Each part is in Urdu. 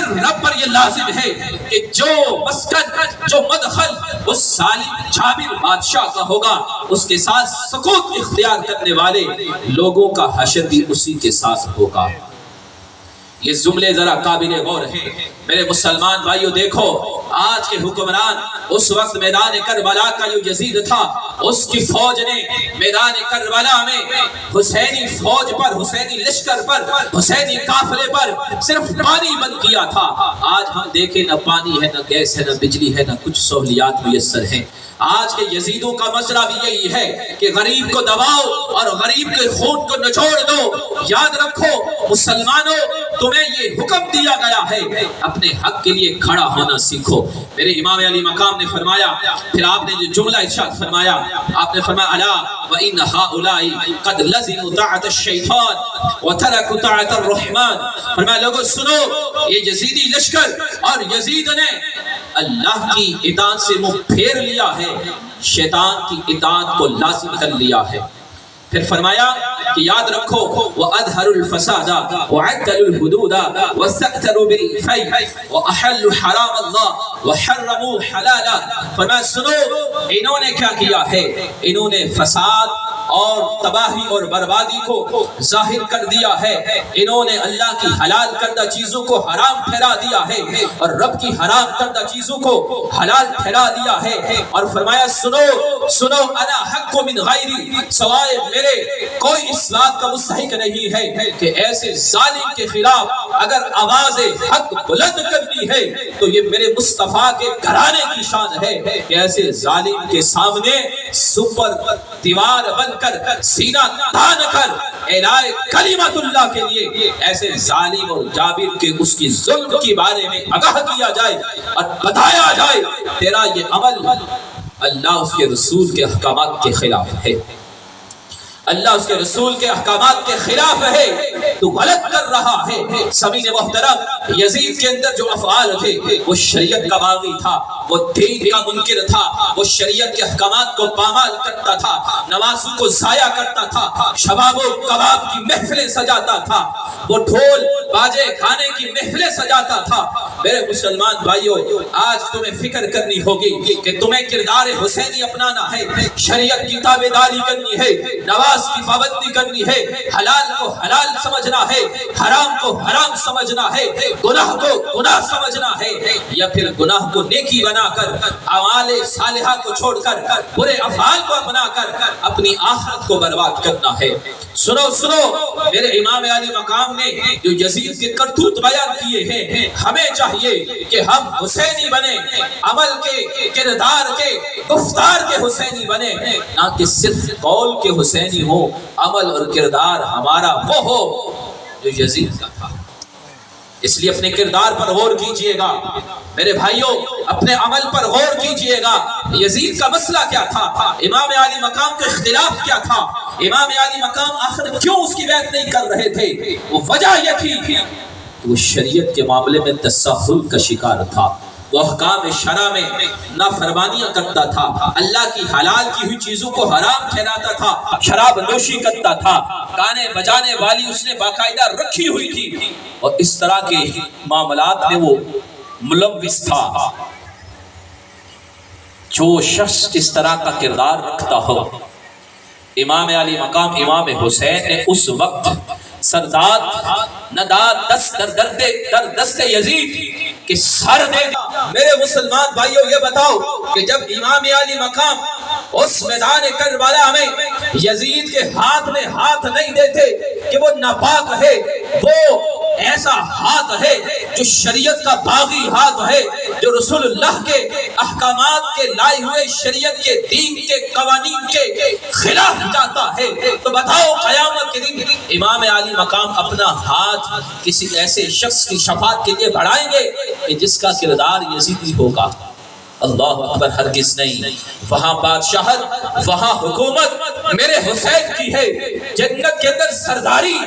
پھر رب پر یہ لازم ہے کہ جو مسکن جو مدخل اس ظالم جابر بادشاہ کا ہوگا اس کے ساتھ سکوت اختیار کرنے والے لوگوں کا حشر بھی اسی کے ساتھ ہوگا۔ یہ جملے ذرا قابل غور ہیں میرے مسلمان بھائیو۔ دیکھو آج کے حکمران اس وقت میدان کربلا کا جو یزید تھا اس کی فوج نے میدان کربلا میں حسینی فوج پر، حسینی لشکر پر، حسینی قافلے پر صرف پانی بند کیا تھا۔ آج ہم دیکھیں نہ پانی ہے، نہ گیس ہے، نہ بجلی ہے، نہ کچھ سہولیات میسر ہیں۔ آج کے یزیدوں کا مسئلہ بھی یہی ہے کہ غریب کو دباؤ اور غریب کے خون کو نچوڑ دو۔ یاد رکھو مسلمانوں، تمہیں یہ حکم دیا گیا ہے اپنے حق کے لیے کھڑا ہونا سیکھو۔ میرے امام علی مقام نے فرمایا، پھر آپ نے جو جملہ ارشاد فرمایا، آپ نے فرمایا الا وان هؤلاء قد لزموا طاعة الشیطان وتركوا طاعة الرحمن۔ فرمایا لوگوں سنو، یہ یزیدی لشکر اور یزید نے اللہ کی اطاعت سے منہ پھیر لیا ہے، شیطان کی اطاعت کو لازم کر لیا ہے۔ پھر فرمایا کہ یاد رکھو وَأَظْهَرُوا الْفَسَادَ وَعَدَّلُوا الْحُدُودَ وَاسْتَكْثَرُوا بِالْفَيْءِ وَأَحَلُّوا حَرَامَ اللَّهِ وَحَرَّمُوا حَلَالَهِ۔ فرمایا سنو، انہوں نے کیا کیا ہے؟ انہوں نے فساد اور تباہی اور بربادی کو ظاہر کر دیا ہے، انہوں نے اللہ کی حلال کردہ چیزوں کو حرام ٹھہرا دیا ہے اور رب کی حرام کردہ چیزوں کو حلال ٹھہرا دیا ہے۔ اور فرمایا سنو سنو انا حق من غیری، سوائے میرے کوئی اس بات کا مستحق نہیں ہے کہ ایسے ظالم کے خلاف اگر آواز حق بلند کرنی ہے تو یہ میرے مصطفیٰ کے گھرانے کی شان ہے کہ ایسے ظالم کے سامنے سپر دیوار بن کر سینہ تان کر اعلان کلمت اللہ کے لیے ایسے ظالم اور جابر کے اس کی ظلم کے بارے میں آگاہ کیا جائے اور بتایا جائے تیرا یہ عمل اللہ اس کے رسول کے احکامات کے خلاف ہے، اللہ اس کے رسول کے احکامات کے خلاف ہے، تو غلط کر رہا ہے۔ سمعین محترم، یزید کے اندر جو افعال تھے وہ شریعت کا باغی تھا، وہ دین کا منکر تھا، وہ شریعت کے احکامات کو پامال کرتا تھا، نمازوں کو ضائع کرتا تھا، شباب و کباب کی محفلیں سجاتا تھا، وہ ڈھول باجے کھانے کی محفلیں سجاتا تھا۔ میرے مسلمان بھائیوں، آج تمہیں فکر کرنی ہوگی کہ تمہیں کردار حسینی اپنانا ہے، شریعت کی تابعداری کرنی ہے، نواز کی پابندی کرنی ہے، حلال کو حلال سمجھنا ہے، حرام کو حرام سمجھنا ہے، گناہ کو گناہ سمجھنا ہے، یا پھر گناہ کو نیکی بنا کر اعمال صالحہ کو چھوڑ کر برے افعال کو اپنا کر اپنی آخرت کو برباد کرنا ہے۔ سنو سنو، میرے امام علی مقام نے جو یزید کے کرتوت بیان کیے ہیں، ہمیں چاہیے کہ ہم حسینی بنے، عمل کے، کردار کے، گفتار کے حسینی بنے، نہ کہ صرف قول کے حسینی ہو، عمل اور کردار ہمارا وہ ہو جو یزید کا تھا۔ اس لیے اپنے کردار پر غور کیجئے گا میرے بھائیوں، اپنے عمل پر غور کیجئے گا۔ یزید کا مسئلہ کیا تھا؟ امام علی مقام کے اختلاف کیا تھا؟ امام علی مقام آخر کیوں اس کی بیعت نہیں کر رہے تھے؟ وہ وجہ یہ تھی کہ وہ شریعت کے معاملے میں تساہل کا شکار تھا، وہ احکام شرع میں نافرمانیاں کرتا تھا، اللہ کی حلال کی ہوئی چیزوں کو حرام ٹھہراتا تھا، شراب نوشی کرتا تھا، گانے بجانے والی اس نے باقاعدہ رکھی ہوئی تھی، اور اس طرح کے معاملات میں وہ ملوث تھا۔ جو شخص اس طرح کا کردار رکھتا ہو، امام علی مقام امام حسین نے اس وقت سرداد نداد دست در دست یزید کہ سر دے دیا۔ میرے مسلمان بھائیوں یہ بتاؤ کہ جب امام علی مقام اس میدان کربلا میں یزید کے ہاتھ میں ہاتھ نہیں دیتے کہ وہ ناپاک ہے، وہ ایسا ہاتھ ہے جو شریعت کا باغی ہاتھ ہے، جو رسول اللہ کے احکامات کے لائے ہوئے شریعت کے دین کے قوانین کے خلاف جاتا ہے، تو بتاؤ قیامت کے دن امام علی مقام اپنا ہاتھ کسی ایسے شخص کی شفاعت کے لیے بڑھائیں گے کہ جس کا کردار یزیدی ہوگا؟ اللہ اکبر، ہرگز نہیں۔ وہاں بادشاہت، وہاں حکومت میرے حسین کی ہے، جنت کے اندر سرداری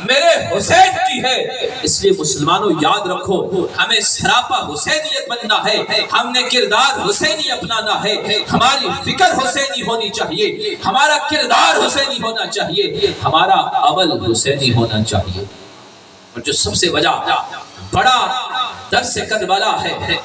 میرے حسین کی ہے۔ اس لیے مسلمانوں یاد رکھو، ہمیں سراپا حسینیت بننا ہے، ہم نے کردار حسینی اپنانا ہے، ہماری فکر حسینی ہونی چاہیے، ہمارا کردار حسینی ہونا چاہیے، ہمارا عمل حسینی ہونا چاہیے۔ اور جو سب سے وجہ بڑا درس کربلا ہے.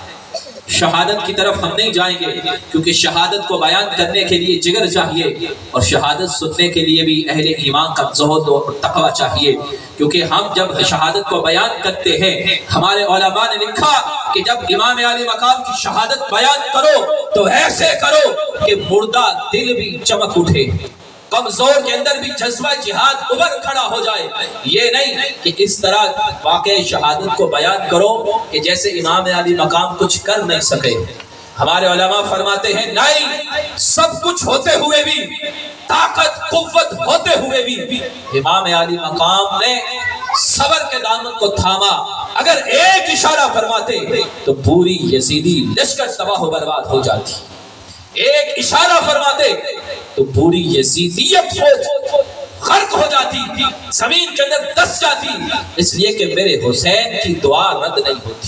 شہادت کی طرف ہم نہیں جائیں گے کیونکہ شہادت کو بیان کرنے کے لیے جگر چاہیے اور شہادت سننے کے لیے بھی اہل ایمان کا زہد اور تقوی چاہیے. کیونکہ ہم جب شہادت کو بیان کرتے ہیں ہمارے علماء نے لکھا کہ جب امام علی مقام کی شہادت بیان کرو تو ایسے کرو کہ مردہ دل بھی چمک اٹھے، کمزور کے اندر بھی جذبہ جہاد ابھر کھڑا ہو جائے. یہ نہیں کہ اس طرح واقع شہادت کو بیان کرو کہ جیسے امام علی مقام کچھ کر نہیں سکے. ہمارے علماء فرماتے ہیں نہیں، سب کچھ ہوتے ہوئے بھی، طاقت قوت ہوتے ہوئے بھی امام علی مقام نے صبر کے دامن کو تھاما. اگر ایک اشارہ فرماتے تو پوری یزیدی لشکر تباہ و برباد ہو جاتی. ایک اشارہ فرماتے تو پوری یزیدیت فوج غرق ہو جاتی، زمین کے اندر دس جاتی. اس لیے کہ میرے حسین کی دعا رد نہیں ہوتی.